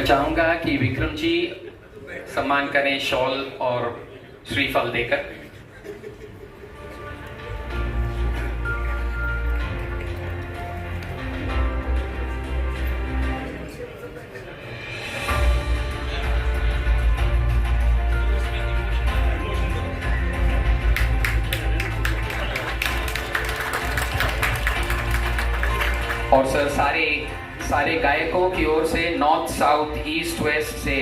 चाहूंगा कि विक्रम जी सम्मान करें शॉल और श्रीफल देकर। और सर सारे गायकों की ओर से नॉर्थ साउथ ईस्ट वेस्ट से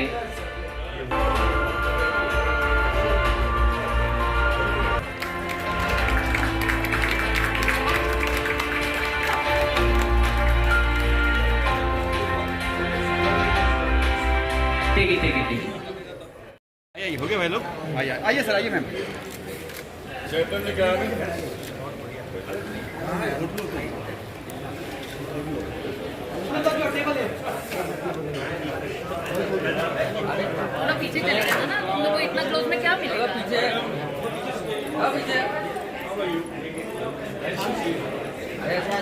ठीक आइए हो गए भाई लोग, आइए सर, आइए मैम। चैतन्य क्या पीछे चले जाना ना, तुम लोग को इतना क्लोज में क्या मिलेगा पीछे।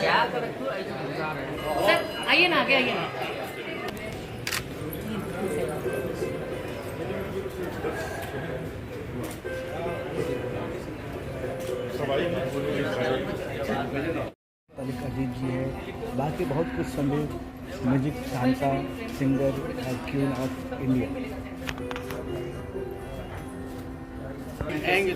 क्या सर आइए ना, आगे आइए ना। अजीत जी है, बाकी बहुत कुछ संगीत म्यूजिक ढांचा singer queen of India. Thank you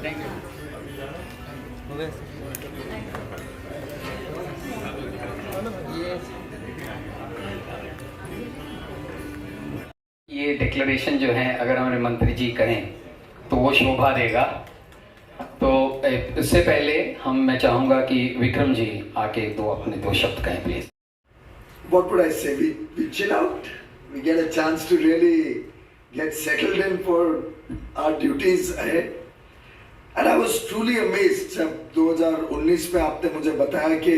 ये डिक्लेरेशन जो है अगर हमारे मंत्री जी करें तो वो शोभा देगा। तो इससे पहले मैं चाहूंगा कि विक्रम जी आके अपने दो शब्द कहें please. What would I say? We chill out. We get a chance to really get settled in for our duties ahead. And I was truly amazed जब 2019 में आपने मुझे बताया कि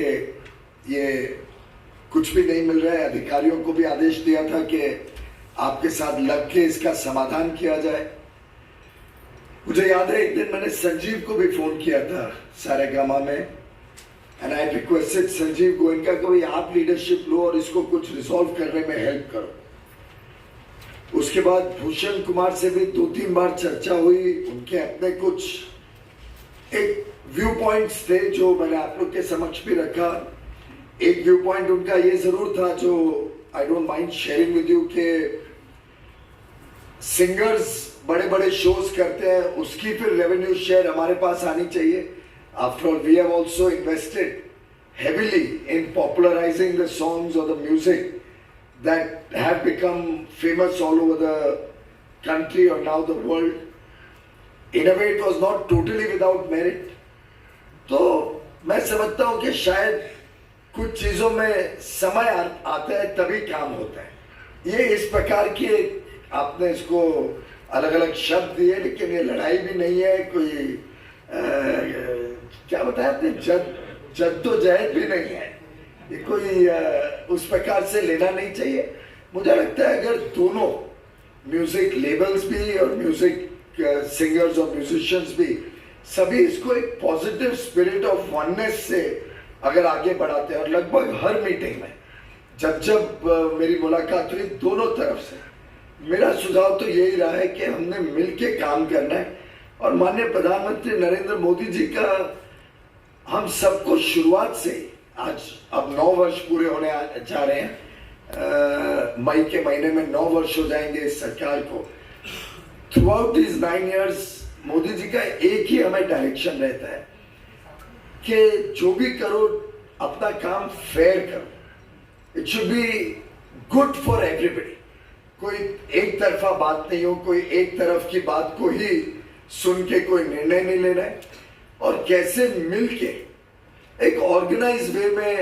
ये कुछ भी नहीं मिल रहा है। अधिकारियों को भी आदेश दिया था कि आपके साथ लग के इसका समाधान किया जाए। मुझे याद है एक दिन मैंने संजीव को भी फोन किया था सारेगामा में, and I requested Sanjeev Goenka को भाई आप लीडरशिप लो और इसको कुछ रिजॉल्व करने में हेल्प करो। उसके बाद भूषण कुमार से भी 2-3 बार चर्चा हुई। उनके अपने कुछ एक व्यू पॉइंट्स थे जो मैंने आप लोग के समक्ष भी रखा। एक व्यू पॉइंट उनका ये जरूर था जो I don't mind sharing with you के सिंगर्स बड़े बड़े शोज करते हैं, उसकी फिर रेवेन्यू शेयर हमारे पास आनी चाहिए। After all, we have also invested heavily in popularizing the songs or the music that have become famous all over the country or now the world. In a way, it was not totally without merit. तो मैं समझता हूँ कि शायद कुछ चीजों में समय आता है तभी काम होता है। ये इस प्रकार के आपने इसको अलग अलग शब्द दिए, लेकिन ये लड़ाई भी नहीं है, कोई क्या बताया आपने, जद्दोजहद भी नहीं है, ये कोई उस प्रकार से लेना नहीं चाहिए। मुझे लगता है अगर दोनों म्यूजिक लेबल्स भी और म्यूजिक सिंगर्स और म्यूजिशियंस भी सभी इसको एक पॉजिटिव स्पिरिट ऑफ वननेस से अगर आगे बढ़ाते हैं, और लगभग हर मीटिंग में जब मेरी मुलाकात हुई दोनों तरफ से, मेरा सुझाव तो यही रहा है कि हमने मिलके काम करना है। और माननीय प्रधानमंत्री नरेंद्र मोदी जी का हम सबको शुरुआत से आज अब 9 वर्ष पूरे होने जा रहे हैं। मई के महीने में 9 वर्ष हो जाएंगे इस सरकार को। Throughout this 9 years Modi ji का एक ही हमें डायरेक्शन रहता है कि जो भी करो अपना काम फेयर करो। It should be good for everybody. कोई एक तरफा बात नहीं हो, कोई एक तरफ की बात को ही सुन के कोई निर्णय नहीं लेना है, और कैसे मिलके एक ऑर्गेनाइज वे में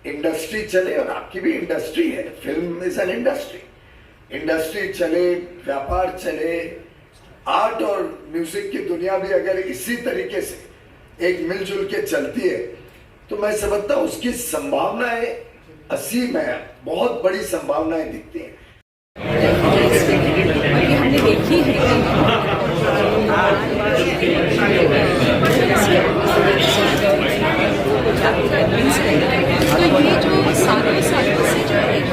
इंडस्ट्री चले। और आपकी भी इंडस्ट्री है, फिल्म इज एन इंडस्ट्री चले, व्यापार चले, आर्ट और म्यूजिक की दुनिया भी अगर इसी तरीके से एक मिलजुल के चलती है तो मैं समझता हूं उसकी संभावनाएं असीम है, बहुत बड़ी संभावनाएं दिखती हैं। हमने देखी है तो ये जो सारे सालों से जो एक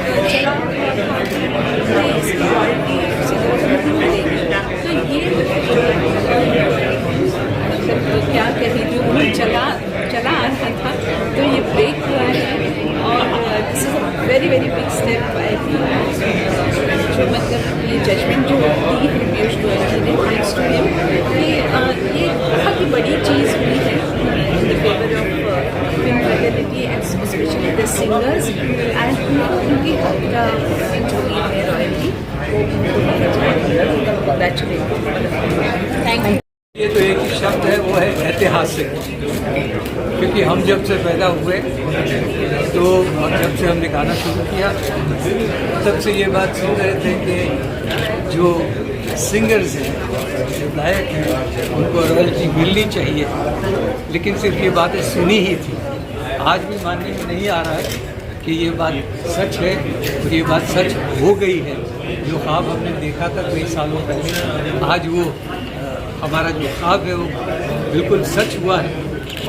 है वो है ऐतिहासिक, क्योंकि हम जब से पैदा हुए तो जब से हमने गाना शुरू किया तब से ये बात सुन रहे थे कि जो सिंगर्स हैं, जो गायक हैं, उनको रॉयल्टी मिलनी चाहिए, लेकिन सिर्फ ये बातें सुनी ही थी। आज भी मानने में नहीं आ रहा है कि ये बात सच है और ये बात सच हो गई है। जो ख्वाब हमने देखा था कई सालों पहले, आज वो हमारा जो ख्वाब है वो बिल्कुल सच हुआ है।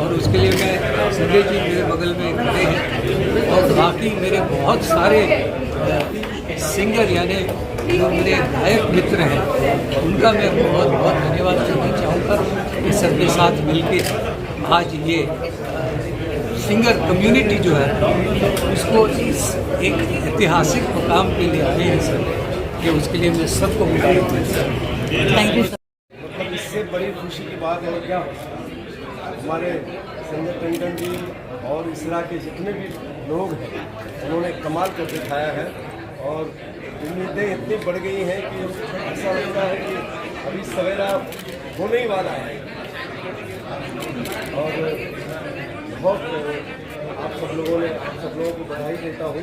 और उसके लिए मैं, संजय जी मेरे बगल में खड़े हैं और बाकी मेरे बहुत सारे सिंगर यानी जो मेरे गायक मित्र हैं उनका मैं बहुत बहुत धन्यवाद करना चाहूँगा कि सबके साथ मिलकर आज ये सिंगर कम्युनिटी जो है उसको इस एक ऐतिहासिक मुकाम के लिए आए हैं सर, कि उसके लिए मैं सबको मुबारक देता हूँ। Thank you sir. मतलब इससे बड़ी खुशी की बात है क्या, हमारे संजय टंडन जी और इसरा के जितने भी लोग हैं उन्होंने कमाल कर दिखाया है और उम्मीदें इतनी बढ़ गई हैं कि ऐसा लगता है कि अभी सवेरा होने ही वाला है। और बहुत आप सब लोगों को बधाई देता हूँ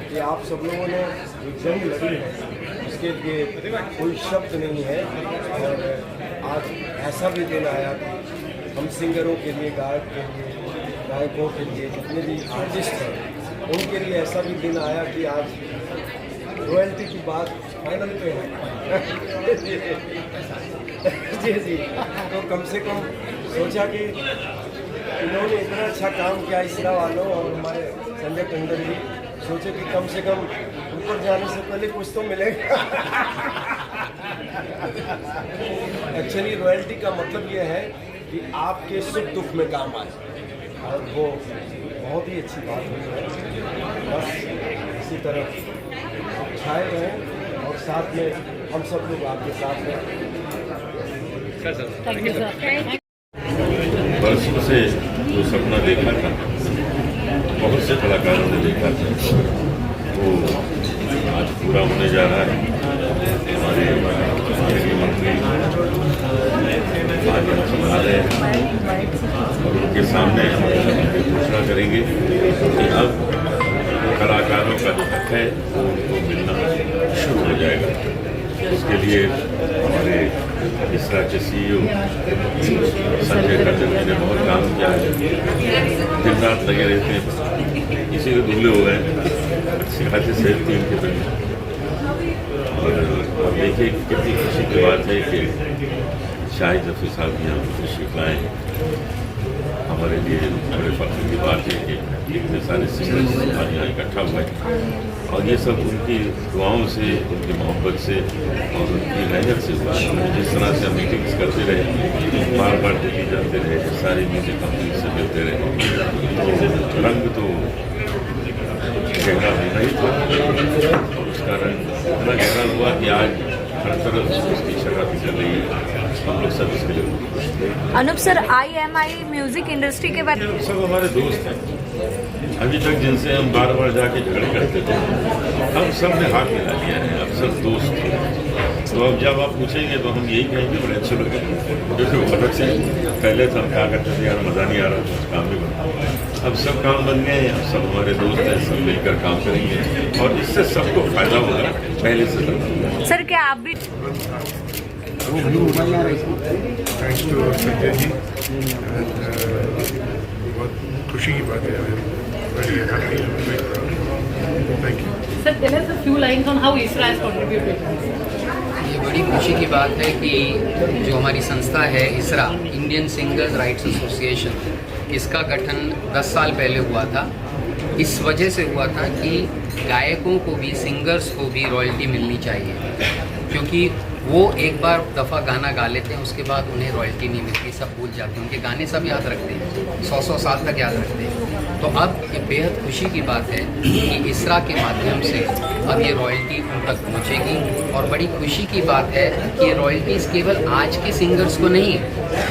कि आप सब लोगों ने जो जंग लड़ी है उसके लिए कोई शब्द नहीं है। और आज ऐसा भी दिन आया कि हम सिंगरों के लिए, गायकों के लिए, जितने भी आर्टिस्ट हैं उनके लिए ऐसा भी दिन आया कि आज रॉयल्टी की बात फाइनल पे है। जी जी, तो कम से कम सोचा कि इन्होंने इतना अच्छा काम किया इसरा वालों और हमारे संजय टंडन जी, सोचे कि कम से कम ऊपर जाने से पहले कुछ तो मिलेगा। एक्चुअली रॉयल्टी का मतलब ये है कि आपके सुख दुख में काम आए और वो बहुत ही अच्छी बात है। बस इसी तरह आप छाए रहें और साथ में हम सब लोग आपके साथ हैं। Thank you sir. वर्षों से जो सपना देखा था, बहुत से कलाकारों ने देखा था, वो आज पूरा होने जा रहा है। हमारे केंद्रीय मंत्री आज हम संभा रहे हैं और उनके सामने घोषणा करेंगे कि अब कलाकारों का जो हक है वो उनको मिलना शुरू हो जाएगा। उसके लिए हमारे इसरा के CEO संजय टंडन जी ने बहुत काम किया है, दिन रात लगे रहते हैं, इसीलिए दुबले हो गए, अच्छी खासी सेहत थी उनके प्रति। और अब देखिए कितनी खुशी की बात है कि शाहिद रफ़ी साहब यहाँ पर तशरीफ लाए। हमारे लिए बड़े फख्र की बात है कि इतने सारे सिंगर्स आज यहाँ इकट्ठा हुए और ये सब उनकी दुआओं से, उनकी मोहब्बत से और उनकी मेहनत से हुआ। जिस तरह से हम मीटिंग्स करते रहे, बार बार दिल्ली जाते रहे, सारी म्यूज़िक कंपनी से मिलते रहे, तो रंग तो गहरा होना ही था और उसका रंग इतना गहरा हुआ कि आज हर तरफ उसकी शराब चल रही है। हम लोग सब इसके लिए Anoop sir, IMI music industry के बारे में सब हमारे दोस्त हैं। अभी तक जिनसे हम बार बार जाके झगड़े करते थे, हम सब ने हाथ मिला लिया है, अब सब दोस्त हैं। तो अब जब आप पूछेंगे तो हम यही कहेंगे बड़े अच्छे लगे, क्योंकि बहुत अच्छे पहले तो हम क्या करते थे, यार मज़ा नहीं आ रहा था, काम भी बना। अब सब काम बन गए हैं, अब सब हमारे दोस्त हैं, सब मिलकर काम करेंगे और इससे सबको फायदा होगा पहले से ज़्यादा। सर क्या आप भी थैंक्स टू संजय जी बहुत खुशी की बात है। Thank you Sir, tell us a few lines on how ISRA has contributed. ये बड़ी खुशी की बात है कि जो हमारी संस्था है ISRA, Indian singers rights association, इसका गठन 10 साल पहले हुआ था। इस वजह से हुआ था कि गायकों को भी, सिंगर्स को भी रॉयल्टी मिलनी चाहिए, क्योंकि वो एक बार दफ़ा गाना गा लेते हैं, उसके बाद उन्हें रॉयल्टी नहीं मिलती, सब भूल जाते हैं। उनके गाने सब याद रखते हैं, 100 साल तक याद रखते हैं। तो अब ये बेहद खुशी की बात है कि ISRA के माध्यम से अब ये रॉयल्टी उन तक पहुँचेगी। और बड़ी खुशी की बात है कि ये रॉयल्टीज़ केवल आज के सिंगर्स को नहीं है,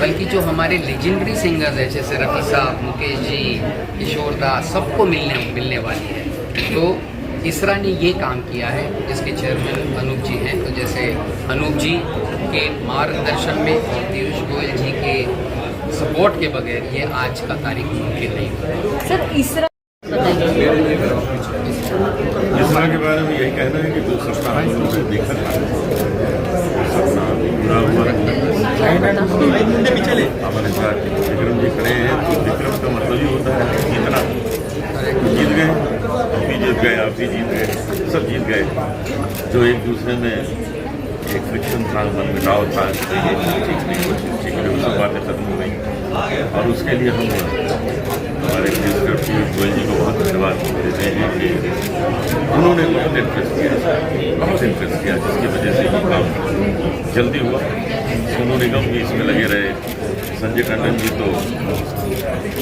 बल्कि जो हमारे लेजेंडरी सिंगर्स हैं जैसे रफ़ी साहब, मुकेश जी, किशोर दा, सबको मिलने वाली है। तो ISRA ने ये काम किया है, जिसके चेयरमैन अनूप जी हैं। तो जैसे अनूप जी के मार्गदर्शन में और पीयूष गोयल जी के सपोर्ट के बगैर ये आज का तारीख मुमकिन नहीं है। सर इसरा इसरा के बारे में यही कहना है कि जो सपना हम लोगों ने देखा था सपना पूरा हुआ। हमारे साथ विक्रम जी खड़े हैं, तो विक्रम का मतलब ही होता है जीतना। जीत गए, हम भी जीत गए, आप भी जीत गए, सब जीत गए। जो एक दूसरे में एक फ्रिक्शन था, मनमुटाव था, ये ठीक है, वो सब बातें खत्म हो गई। और उसके लिए हम हमारे मिनिस्टर पीयूष गोयल जी को बहुत धन्यवाद देते हैं कि उन्होंने बहुत इंटरेस्ट किया, जिसकी वजह से ये काम जल्दी हुआ। सोनू निगम भी इसमें लगे रहे, संजय टंडन जी तो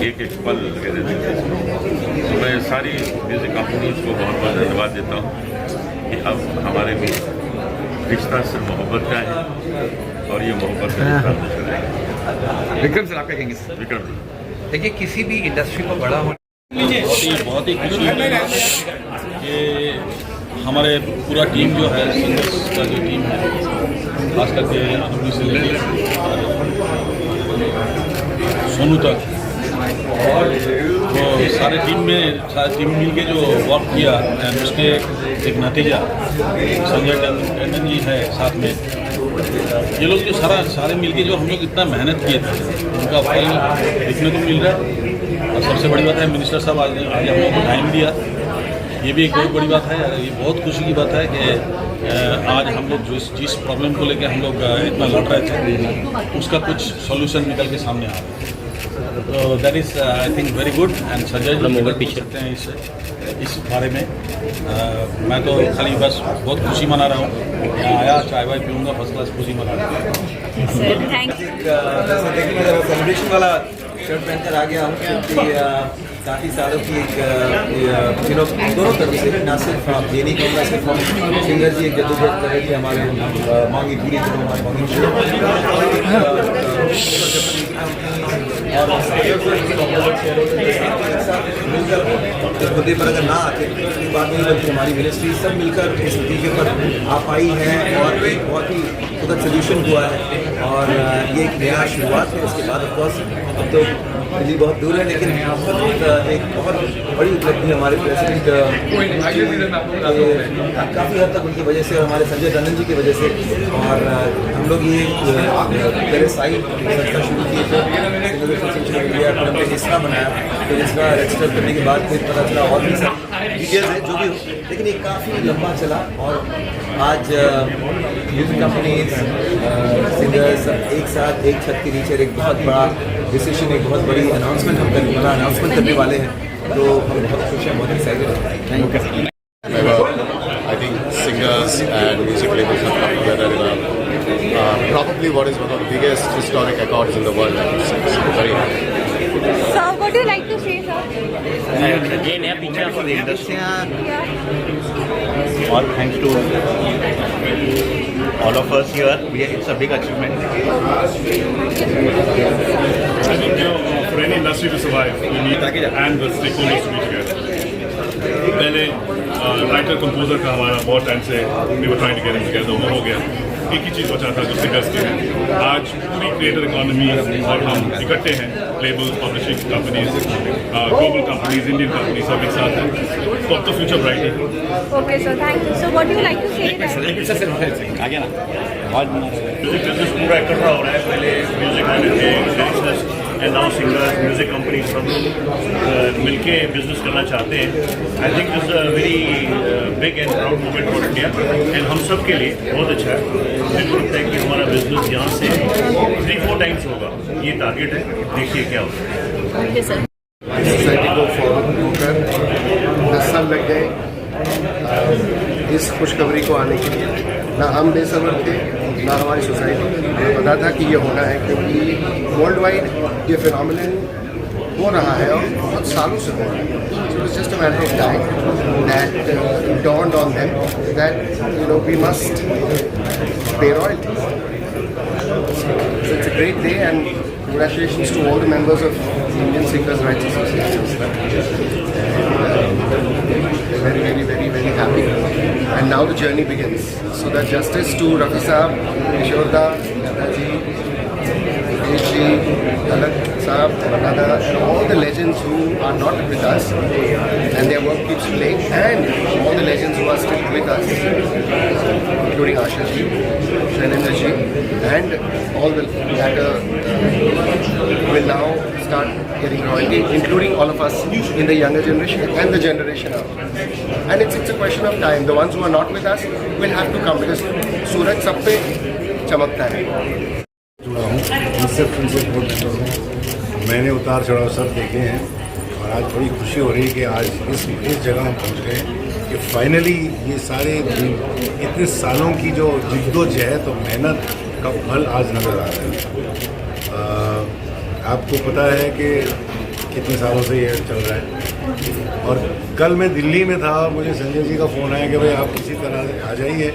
एक एक पल लगे रहते थे। तो मैं सारी म्यूज़िक कंपनीज को बहुत बहुत धन्यवाद देता हूँ कि अब हमारे भी रिश्ता सिर्फ मोहब्बत का है और ये मोहब्बत का रिश्ता चलेगा। विक्रम सर आप क्या कहेंगे? विक्रम जी, देखिए, किसी भी इंडस्ट्री को बड़ा होना बहुत ही खुशी है कि हमारे पूरा टीम जो है, सिंगर्स का जो टीम है, खास करके अनुभवी से लेकर सोनू तक, तो सारे टीम मिल के जो वर्क किया उसके एक नतीजा संजय टंडन जी है साथ में। ये लोग जो सारे मिलके जो हम लोग इतना मेहनत किए थे उनका फल देखने को मिल रहा है। और सबसे बड़ी बात है मिनिस्टर साहब आज हम लोग को टाइम दिया, ये भी एक बहुत बड़ी बात है। ये बहुत खुशी की बात है कि आज हम लोग जिस प्रॉब्लम को लेकर हम लोग इतना लड़ रहे थे उसका कुछ सॉल्यूशन निकल के सामने आ रहा है। तो that is I think very good. And Sanjay ji mobile पीछे सकते हैं इस बारे में। मैं तो खाली बस बहुत खुशी मना रहा हूँ, यहाँ आया चाय वाय पीऊँगा, फर्स्ट क्लास खुशी मना रहा हूँ। सेलिब्रेशन वाला शर्ट पहनकर आ गया हूँ क्योंकि काफ़ी सालों की एक दोनों तरफ से, ना सिर्फ आप ये नहीं कहूँगा सिर्फ हम सिंगर जी एक जद्दोजहद कर रहे थे हमारे मांगी पूरी करो हमारी मांगी और मुद्दे पर अगर ना आते तो बात नहीं बनती। हमारी मिनिस्ट्री सब मिलकर इस नतीजे पर आ पाई है और एक बहुत ही खुद सोल्यूशन हुआ है और ये एक नया शुरुआत है। उसके बाद ऑफकोर्स अब तो दिल्ली बहुत दूर है, लेकिन एक बहुत बड़ी उपलब्धि हमारे प्रेसिडेंट काफ़ी हद तक उनकी वजह से और हमारे संजय टंडन जी की वजह से। और हम लोग ये पहले साइड संस्था शुरू की थे, इंडिया हमने इसरा बनाया, फिर इसरा रजिस्टर करने के बाद फिर पता चला और भी सारी डिटेल्स है जो भी हो, लेकिन ये काफ़ी लंबा चला। और आज म्यूजिक कंपनीज सिंगर्स एक साथ एक छत के नीचे एक बहुत बड़ा डिसीजन, एक बहुत बड़ी अनाउंसमेंट अनाउंसमेंट करने वाले हैं, तो हम बहुत खुश हैं, बहुत एक्साइटेड हैं। I think singers and music labels have come together in probably what is one of the biggest historic accords in the world. I would say. So very happy. Sir, what do you like to say, sir? All thanks to all of us here. It's a big achievement. I think for any industry to survive, we need and the stakeholders to be together. पहले writer composer का हमारा बहुत time से we were trying to get them together, वो हो गया। एक ही चीज़ बचा था जो सिंगर्स के हैं। आज पूरी क्रिएटर इकोनॉमी और हम इकट्ठे हैं, label, publishing companies, global companies, Indian company सब एक साथ हैं, तो अब तो फ्यूचर ब्राइट है। Okay, sir. Thank you. So, what do you like to say? आगे ना म्यूजिक बिजनेस पूरा इकट्ठा हो रहा है। पहले म्यूजिक वाले थे, lyricist and now singers, music company सब लोग मिलके बिजनेस करना चाहते हैं। I think this a very big and proud movement for India and हम सब के लिए बहुत अच्छा है। मुझे लगता है कि हमारा बिजनेस यहाँ से 3-4 टाइम्स होगा, ये टारगेट है, देखिए क्या होता है। सोसाइटी को फॉरवर्ड होकर 10 साल लग गए इस खुशखबरी को आने के लिए। ना हम बेसब्र थे, ना हमारी सोसाइटी, हमें पता था कि ये होना है, क्योंकि वर्ल्ड वाइड ये फिनोमिनन हो रहा है और बहुत सालों से हो रहा है। So it's just a matter of time that dawned on them that we must pay royalties. So it's a great day and congratulations to all the members of the Indian Singers Rights Association. Very, very, very, very happy. And now the journey begins. So that justice to Rafi Saab, Kishore Da, Nadaji, Mukesh Ji, Alak, are not with us and their work keeps playing, and all the legends who are still with us, including Asha ji, Shailendra ji, and all the latter will now start getting royalty, including all of us in the younger generation and the generation after. And it's a question of time. The ones who are not with us will have to come, because सूरज सब पे चमकता है. उनसे board member हूँ. मैंने उतार चढ़ाव सब देखे हैं और आज बड़ी खुशी हो रही है कि आज इस जगह हम पहुँच गए कि फाइनली ये सारे इतने सालों की जो जिद्दोजहद और मेहनत का फल आज नज़र आ रहा है. आपको पता है कि कितने सालों से ये चल रहा है. और कल मैं दिल्ली में था, मुझे संजय जी का फ़ोन आया कि भाई आप किसी तरह आ जाइए,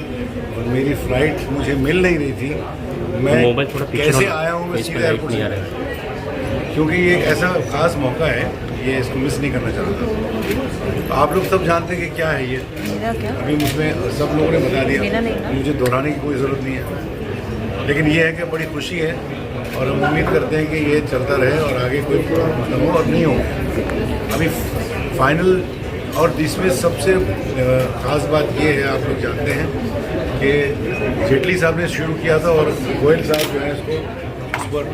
और मेरी फ़्लाइट मुझे मिल नहीं रही थी. मैं कैसे आया हूँ मैं सीधा एयरपोर्ट से, क्योंकि ये एक ऐसा ख़ास मौका है, ये इसको मिस नहीं करना चाहता. तो आप लोग सब जानते हैं कि क्या है ये. अभी मुझमें सब लोगों ने बता दिया, मुझे दोहराने की कोई ज़रूरत नहीं है. लेकिन ये है कि बड़ी खुशी है और हम उम्मीद करते हैं कि ये चलता रहे और आगे कोई प्रॉब्लम हो और नहीं हो. अभी फाइनल और इसमें सबसे ख़ास बात ये है, आप लोग जानते हैं कि जेटली साहब ने शुरू किया था और गोयल साहब जो है इसको उस पर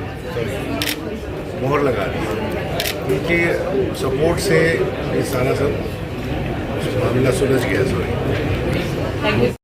मोहर लगा दी. उनके सपोर्ट से ये सारा सब मामला सुलझ गया. सॉरी.